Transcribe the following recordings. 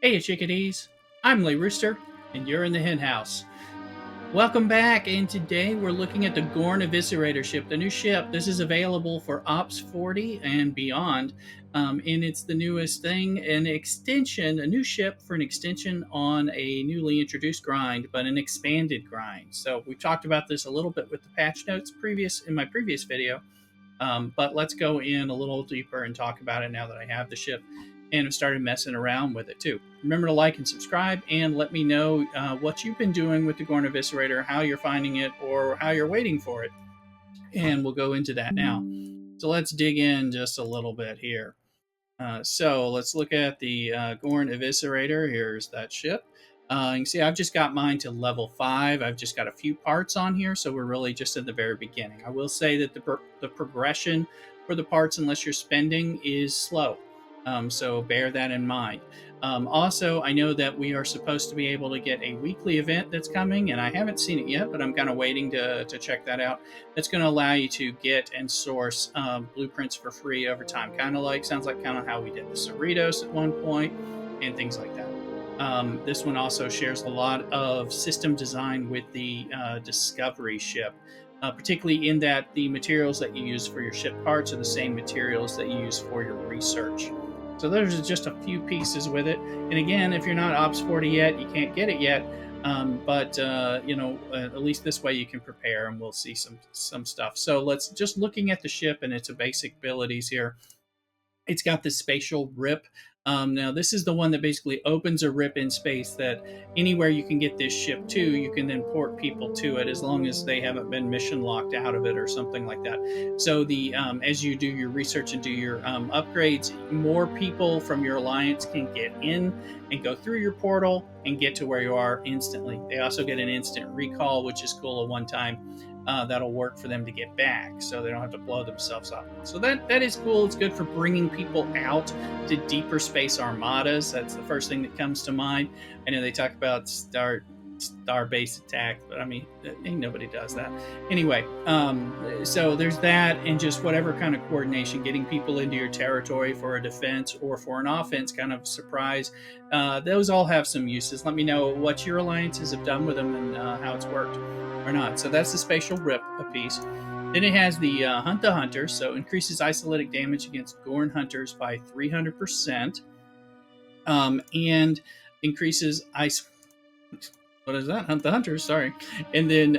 Hey, chickadees. I'm Lay Rooster, and you're in the hen house. Welcome back, and today we're looking at the Gorn Eviscerator ship, the new ship. This is available for Ops 40 and beyond, and it's the newest thing, an extension, a new ship for an extension on a newly introduced grind, but an expanded grind. So we talked about this a little bit with the patch notes in my previous video, but let's go in a little deeper and talk about it now that I have the ship and have started messing around with it too. Remember to like and subscribe and let me know what you've been doing with the Gorn Eviscerator, how you're finding it, or how you're waiting for it. And we'll go into that now. So let's dig in just a little bit here. So let's look at the Gorn Eviscerator. Here's that ship. You can see I've just got mine to level 5. I've just got a few parts on here, so we're really just at the very beginning. I will say that the progression for the parts, unless you're spending, is slow. So bear that in mind. Also, I know that we are supposed to be able to get a weekly event that's coming, and I haven't seen it yet, but I'm kind of waiting to check that out. That's going to allow you to get and source blueprints for free over time. Sounds like how we did the Cerritos at one point, and things like that. This one also shares a lot of system design with the Discovery ship. Particularly in that the materials that you use for your ship parts are the same materials that you use for your research. So there's just a few pieces with it. And again, if you're not Ops 40 yet, you can't get it yet. But at least this way you can prepare, and we'll see some stuff. So let's just looking at the ship and its basic abilities here. It's got this spatial rip. Now, this is the one that basically opens a rip in space that anywhere you can get this ship to, you can then port people to it as long as they haven't been mission locked out of it or something like that. So as you do your research and do your upgrades, more people from your alliance can get in and go through your portal and get to where you are instantly. They also get an instant recall, which is cool, a one-time. That'll work for them to get back, so they don't have to blow themselves up. So that is cool. It's good for bringing people out to deeper space armadas. That's the first thing that comes to mind. I know they talk about star-based attack, but I mean, ain't nobody does that. Anyway, so there's that, and just whatever kind of coordination, getting people into your territory for a defense or for an offense kind of surprise. Those all have some uses. Let me know what your alliances have done with them and how it's worked or not. So that's the spatial rip piece. Then it has the Hunt the Hunter, so increases isolatic damage against Gorn hunters by 300%, and increases ice. What is that? Hunt the Hunters, sorry. And then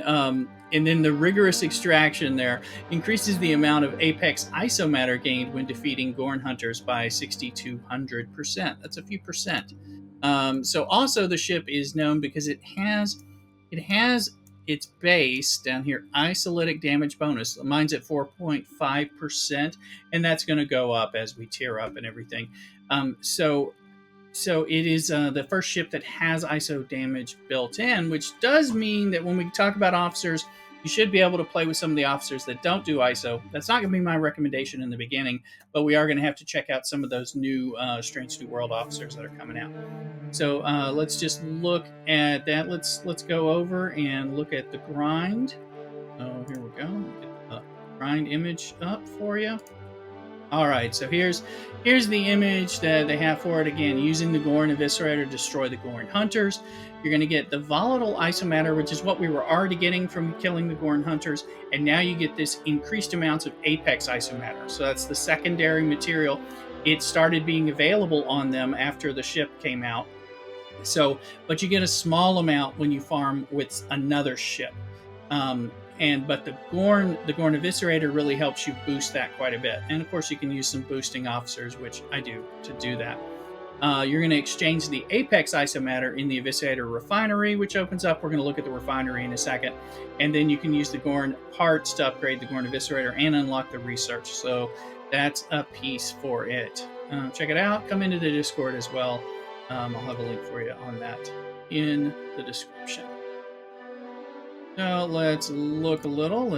the rigorous extraction there increases the amount of apex isomatter gained when defeating Gorn hunters by 6,200%. That's a few percent. So also the ship is known because it has its base down here, isolatic damage bonus. Mine's at 4.5%, and that's going to go up as we tier up and everything. So it is the first ship that has ISO damage built in, which does mean that when we talk about officers, you should be able to play with some of the officers that don't do ISO. That's not going to be my recommendation in the beginning, but we are going to have to check out some of those new Strange New World officers that are coming out. So let's just look at that. Let's go over and look at the grind. Oh, here we go. Get the grind image up for you. All right, so here's the image that they have for it. Again, using the Gorn Eviscerator to destroy the Gorn hunters. You're going to get the volatile isomatter, which is what we were already getting from killing the Gorn hunters, and now you get this increased amounts of apex isomatter. So that's the secondary material. It started being available on them after the ship came out. So, but you get a small amount when you farm with another ship. But the Gorn Eviscerator really helps you boost that quite a bit. And of course, you can use some boosting officers, which I do to do that. You're going to exchange the Apex Isomatter in the Eviscerator Refinery, which opens up. We're going to look at the Refinery in a second. And then you can use the Gorn parts to upgrade the Gorn Eviscerator and unlock the research. So that's a piece for it. Check it out. Come into the Discord as well. I'll have a link for you on that in the description. So let's look a little.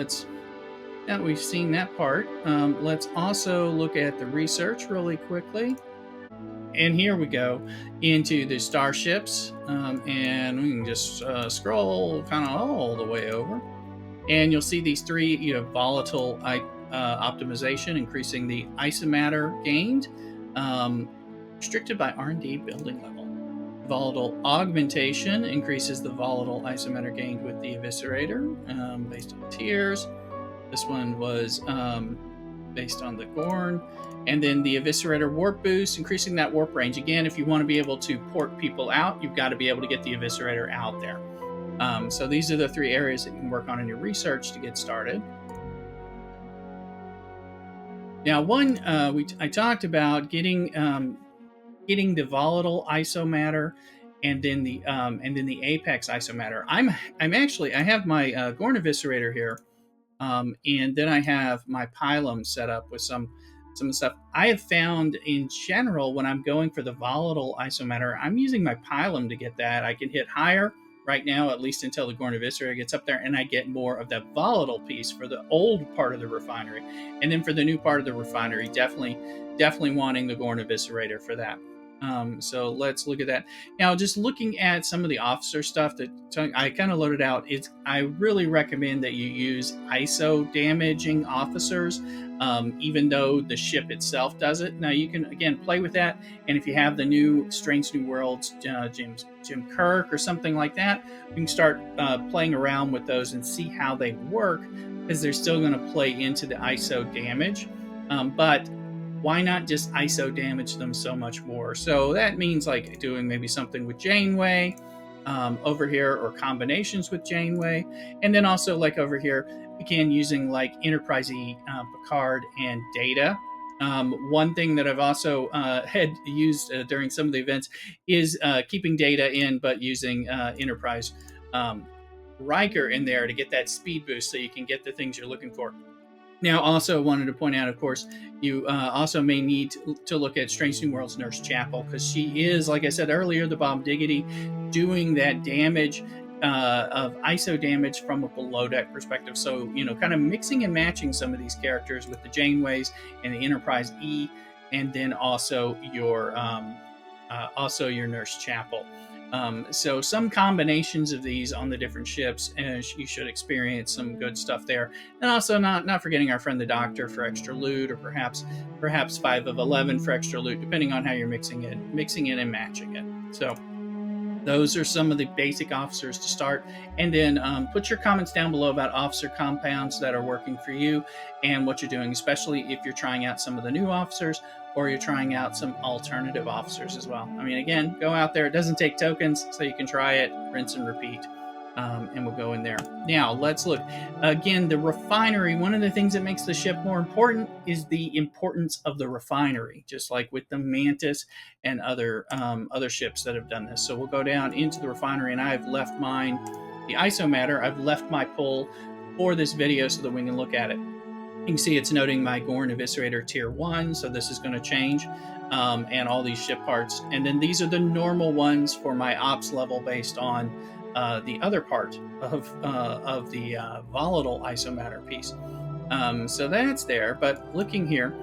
Now we've seen that part. Let's also look at the research really quickly. And here we go into the starships. And we can just scroll kind of all the way over. And you'll see these three, volatile optimization, increasing the isomatter gained, restricted by R&D building level. Volatile augmentation increases the volatile isometer gained with the Eviscerator based on tiers. This one was based on the Gorn. And then the Eviscerator warp boost, increasing that warp range. Again, if you want to be able to port people out, you've got to be able to get the Eviscerator out there. So these are the 3 areas that you can work on in your research to get started. Now, one I talked about getting the volatile isomatter, and then the apex isomatter. I have my Gorn Eviscerator here, and then I have my pylum set up with some stuff. I have found in general when I'm going for the volatile isomatter, I'm using my pylum to get that. I can hit higher right now, at least until the Gorn Eviscerator gets up there, and I get more of that volatile piece for the old part of the refinery. And then for the new part of the refinery, definitely wanting the Gorn Eviscerator for that. So let's look at that. Now, just looking at some of the officer stuff that I kind of loaded out, I really recommend that you use ISO damaging officers, even though the ship itself does it. Now, you can, again, play with that. And if you have the new Strange New Worlds, Jim Kirk or something like that, you can start playing around with those and see how they work, because they're still going to play into the ISO damage. But why not just ISO damage them so much more? So that means like doing maybe something with Janeway over here, or combinations with Janeway. And then also like over here, again, using like Enterprise Picard and Data. One thing that I've also had used during some of the events is keeping Data in, but using Enterprise Riker in there to get that speed boost so you can get the things you're looking for. Now, also wanted to point out, of course, you also may need to look at Strange New Worlds Nurse Chapel, because she is, like I said earlier, the Bob Diggity, doing that damage of ISO damage from a below deck perspective. So, kind of mixing and matching some of these characters with the Janeways and the Enterprise E, and then also your Nurse Chapel. So some combinations of these on the different ships, and you should experience some good stuff there. And also not forgetting our friend the Doctor for extra loot, or perhaps 5 of 11 for extra loot, depending on how you're mixing it and matching it. So those are some of the basic officers to start. And then put your comments down below about officer compounds that are working for you and what you're doing, especially if you're trying out some of the new officers, or you're trying out some alternative officers as well. I mean, again, go out there. It doesn't take tokens, so you can try it, rinse and repeat, and we'll go in there. Now, let's look. Again, the refinery, one of the things that makes the ship more important is the importance of the refinery, just like with the Mantis and other ships that have done this. So we'll go down into the refinery, and I've left mine, the isomatter, I've left my pull for this video so that we can look at it. You can see it's noting my Gorn Eviscerator Tier 1, so this is going to change, and all these ship parts. And then these are the normal ones for my ops level based on the other part of the volatile isomatter piece. So that's there. But looking here,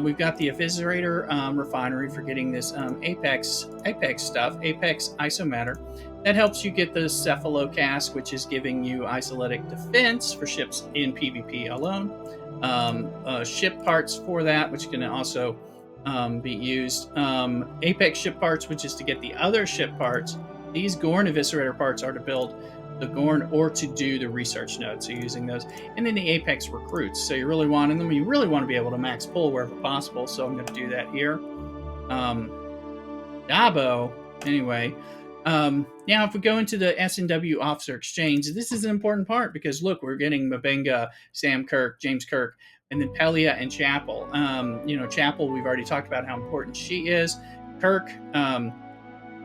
we've got the Eviscerator Refinery for getting this Apex stuff, Apex isomatter. That helps you get the Cephalocask, which is giving you isolytic defense for ships in PvP alone. Ship parts for that, which can also be used. Apex ship parts, which is to get the other ship parts. These Gorn Eviscerator parts are to build the Gorn or to do the research nodes, so using those. And then the Apex recruits, so you're really wanting them. You really want to be able to max pull wherever possible, so I'm going to do that here. Dabo, anyway. Now, if we go into the S&W Officer Exchange, this is an important part, because look, we're getting Mabenga, Sam Kirk, James Kirk, and then Pelia and Chapel. Chapel, we've already talked about how important she is. Kirk,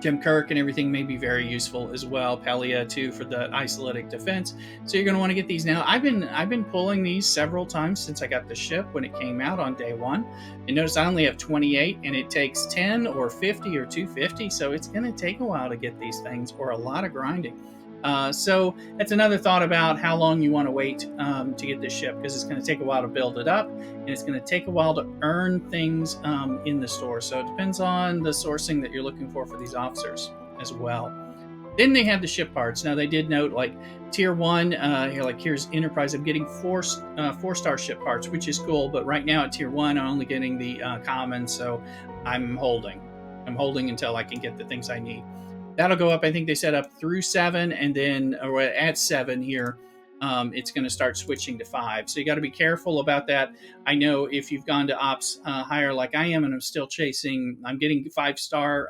Jim Kirk and everything may be very useful as well. Pelia too for the isolytic defense. So you're going to want to get these now. I've been pulling these several times since I got the ship when it came out on day 1. And notice I only have 28, and it takes 10 or 50 or 250. So it's going to take a while to get these things, or a lot of grinding. So that's another thought about how long you want to wait to get this ship, because it's going to take a while to build it up, and it's going to take a while to earn things in the store. So it depends on the sourcing that you're looking for these officers as well. Then they have the ship parts. Now, they did note, like, Tier 1, here's Enterprise. I'm getting 4-star ship parts, which is cool, but right now at Tier 1, I'm only getting the common, so I'm holding until I can get the things I need. That'll go up. I think they set up through 7, and then or at 7 here, it's going to start switching to 5. So you got to be careful about that. I know if you've gone to ops higher like I am, and I'm still chasing, I'm getting 5-star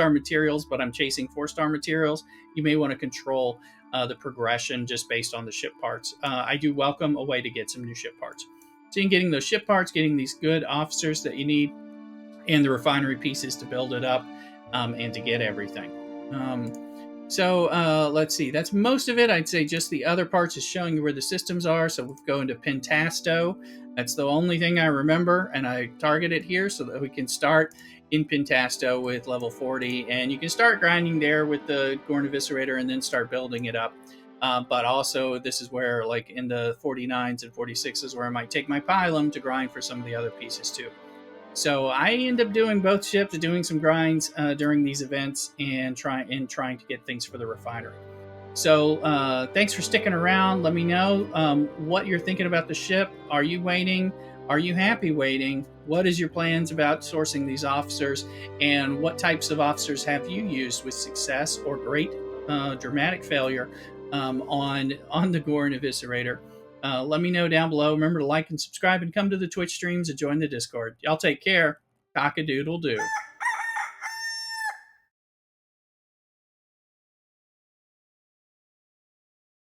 materials, but I'm chasing 4-star materials. You may want to control the progression just based on the ship parts. I do welcome a way to get some new ship parts. So you're getting those ship parts, getting these good officers that you need, and the refinery pieces to build it up, and to get everything. Let's see. That's most of it. I'd say just the other parts is showing you where the systems are. So we'll go into Pentasto. That's the only thing I remember, and I target it here so that we can start in Pentasto with level 40, and you can start grinding there with the Gorn Eviscerator and then start building it up. But also, this is where, like in the 49s and 46s, where I might take my Pylum to grind for some of the other pieces too. So I end up doing both ships, doing some grinds during these events, and trying to get things for the refinery. So thanks for sticking around. Let me know what you're thinking about the ship. Are you waiting? Are you happy waiting? What is your plans about sourcing these officers? And what types of officers have you used with success or great dramatic failure on the Gorn Eviscerator? Let me know down below. Remember to like and subscribe and come to the Twitch streams and join the Discord. Y'all take care. CockADoodle do.